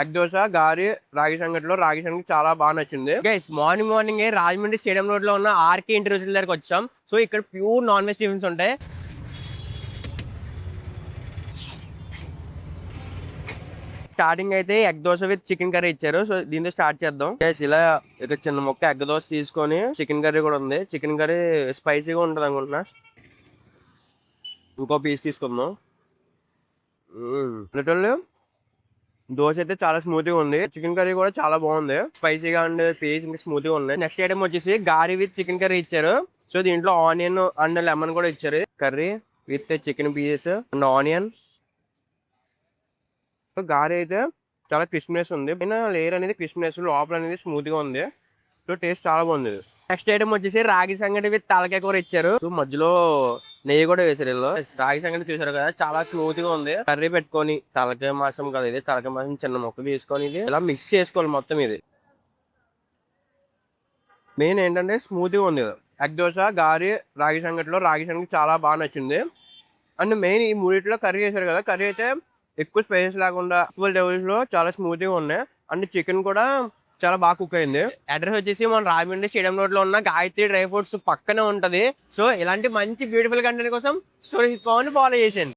Egg dosa, గారి, రాగి సంగటిలో రాగి సంగటి చాలా బాగా నచ్చింది. Guys morning Rajahmundry stadium road లో ఉన్న ఆర్కే ఇంటి రోజుల దగ్గరకు వచ్చాం. సో ఇక్కడ ప్యూర్ నాన్ వెజ్ టిఫిన్స్ ఉంటాయి. స్టార్టింగ్ అయితే egg dosa with chicken curry ఇచ్చారు. సో దీంతో స్టార్ట్ చేద్దాం. గైస్ ఇలా ఇక చిన్న మొక్క ఎగ్ దోశ తీసుకొని చికెన్ కర్రీ కూడా ఉంది. చికెన్ కర్రీ స్పైసీగా ఉంటుంది అనుకుంటున్నా. ఇంకో పీస్ తీసుకుందాం. లిటరల్లీ దోశ అయితే చాలా స్మూత్ గా ఉంది. చికెన్ కర్రీ కూడా చాలా బాగుంది. స్పైసీగా అండ్ పీస్ ఇంకా స్మూత్ గా ఉంది. నెక్స్ట్ ఐటమ్ వచ్చేసి గారి విత్ చికెన్ కర్రీ ఇచ్చారు. సో దీంట్లో ఆనియన్ అండ్ లెమన్ కూడా ఇచ్చారు. Curry with chicken pieces and onion. గారి అయితే చాలా క్రిస్పీనెస్ ఉంది. పైన లేయర్ అనేది క్రిస్పీనెస్, లోపల అనేది స్మూత్ గా ఉంది. సో టేస్ట్ చాలా బాగుంది. నెక్స్ట్ ఐటమ్ వచ్చేసి రాగి సంగటి విత్ తలకాయ కూర ఇచ్చారు. సో మధ్యలో నెయ్యి కూడా వేసారు వీళ్ళు. రాగి సంగటి చూసారు కదా, చాలా స్మూత్ గా ఉంది. కర్రీ పెట్టుకొని తలకాయ మాసం కదా ఇది, తలకాయ మాసం చిన్న ముక్క తీసుకొని ఇది ఇలా మిక్స్ చేసుకోవాలి మొత్తం. ఇది మెయిన్ ఏంటంటే స్మూత్ గా ఉంది. ఎగ్ దోశ, గారి, రాగి సంగటిలో రాగి సంగటి చాలా బాగా నచ్చింది. అండ్ మెయిన్ ఈ మూడిట్లో కర్రీ చేశారు కదా, కర్రీ అయితే ఎక్కువ స్పైసెస్ లేకుండా ఈక్వల్ లెవెల్స్ లో చాలా స్మూత్ గా ఉన్నాయి. అండ్ చికెన్ కూడా చాలా బాగా కుక్ అయింది. అడ్రస్ వచ్చేసి మన రాజమండ్రి స్టేడియం రోడ్ లో ఉన్న గాయత్రి డ్రై ఫ్రూట్స్ పక్కనే ఉంటది. సో ఇలాంటి మంచి బ్యూటిఫుల్ కంటెంట్ కోసం స్టోరీస్ ఫాలో చేసేయండి.